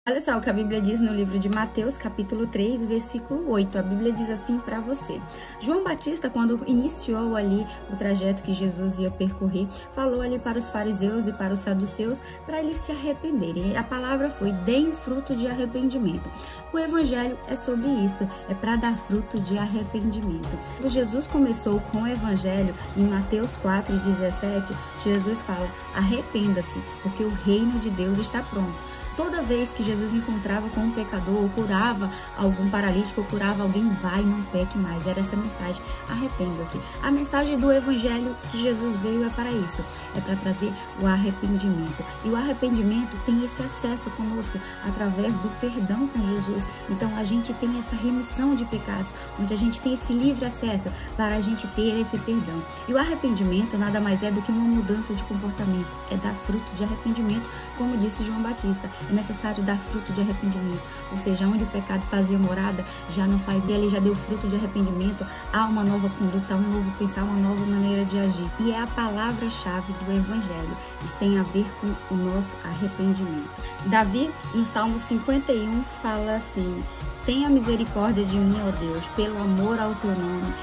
Olha só o que a Bíblia diz no livro de Mateus, capítulo 3, versículo 8. A Bíblia diz assim para você: João Batista, quando iniciou ali o trajeto que Jesus ia percorrer, falou ali para os fariseus e para os saduceus para eles se arrependerem. E a palavra foi: deem fruto de arrependimento. O evangelho é sobre isso, é para dar fruto de arrependimento. Quando Jesus começou com o evangelho, em Mateus 4:17, Jesus fala: arrependa-se, porque o reino de Deus está pronto. Toda vez que Jesus encontrava com um pecador, ou curava algum paralítico, ou curava alguém, vai, não peque mais. Era essa mensagem: arrependa-se. A mensagem do evangelho que Jesus veio é para isso, é para trazer o arrependimento. E o arrependimento tem esse acesso conosco através do perdão com Jesus. Então a gente tem essa remissão de pecados, onde a gente tem esse livre acesso para a gente ter esse perdão. E o arrependimento nada mais é do que uma mudança de comportamento, é dar fruto de arrependimento, como disse João Batista. É necessário dar fruto de arrependimento, ou seja, onde o pecado fazia morada, já não faz dele, já deu fruto de arrependimento, há uma nova conduta, há um novo pensar, uma nova maneira de agir. E é a palavra-chave do evangelho, isso tem a ver com o nosso arrependimento. Davi, em Salmo 51, fala assim: tenha misericórdia de mim, ó Deus, pelo amor ao teu nome,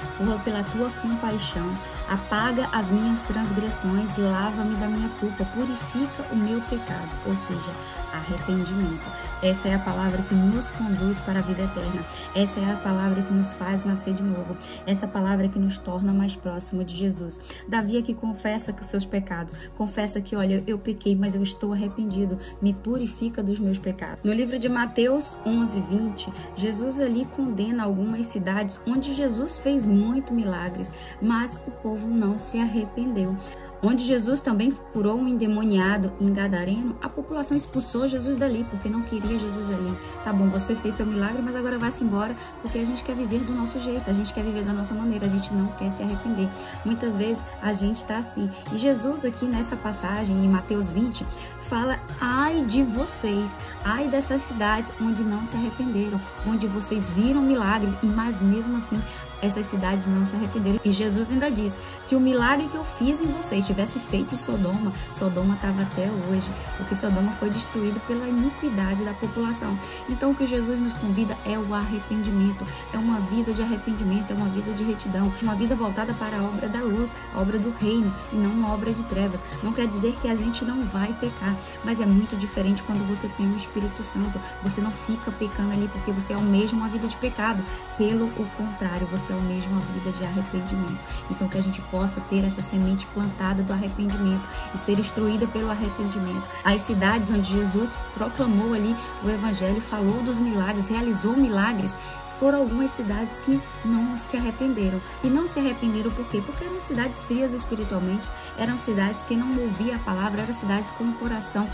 pela tua compaixão. Apaga as minhas transgressões, lava-me da minha culpa, purifica o meu pecado. Ou seja, arrependimento. Essa é a palavra que nos conduz para a vida eterna. Essa é a palavra que nos faz nascer de novo. Essa palavra que nos torna mais próximo de Jesus. Davi aqui confessa que os seus pecados. Confessa que, olha, eu pequei, mas eu estou arrependido. Me purifica dos meus pecados. No livro de Mateus 11:20, Jesus ali condena algumas cidades onde Jesus fez muito milagres, mas o povo não se arrependeu. Onde Jesus também curou um endemoniado em Gadareno, a população expulsou Jesus dali, porque não queria Jesus ali. Tá bom, você fez seu milagre, mas agora vai-se embora, porque a gente quer viver do nosso jeito, a gente quer viver da nossa maneira, a gente não quer se arrepender. Muitas vezes a gente tá assim. E Jesus aqui nessa passagem, em Mateus 20, fala: ai de vocês, ai dessas cidades onde não se arrependeram, onde vocês viram milagre, mas mesmo assim essas cidades não se arrependeram. E Jesus ainda diz: se o milagre que eu fiz em vocês tivesse feito em Sodoma, Sodoma estava até hoje, porque Sodoma foi destruído pela iniquidade da população. Então o que Jesus nos convida é o arrependimento, é uma vida de arrependimento, é uma vida de retidão, uma vida voltada para a obra da luz, a obra do reino, e não uma obra de trevas. Não quer dizer que a gente não vai pecar, mas é muito diferente quando você tem o Espírito Santo. Você não fica pecando ali porque você almeja uma vida de pecado, pelo contrário, você almeja uma vida de arrependimento. Então que a gente possa ter essa semente plantada do arrependimento e ser instruída pelo arrependimento. As cidades onde Jesus proclamou ali o evangelho, falou dos milagres, realizou milagres, foram algumas cidades que não se arrependeram. E não se arrependeram por quê? Porque eram cidades frias espiritualmente, eram cidades que não ouviam a palavra, eram cidades com o coração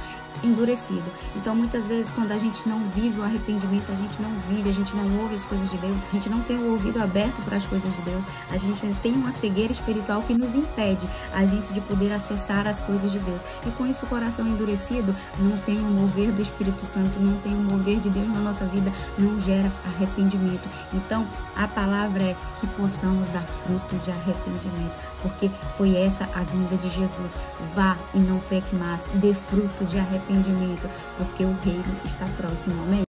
endurecido. Então muitas vezes quando a gente não vive o arrependimento, a gente não ouve as coisas de Deus, a gente não tem o ouvido aberto para as coisas de Deus, a gente tem uma cegueira espiritual que nos impede a gente de poder acessar as coisas de Deus. E com isso o coração endurecido não tem o mover do Espírito Santo, não tem o mover de Deus na nossa vida, não gera arrependimento. Então a palavra é que possamos dar fruto de arrependimento, porque foi essa a vinda de Jesus. Vá e não peque mais, dê fruto de arrependimento, porque o reino está próximo. Amém?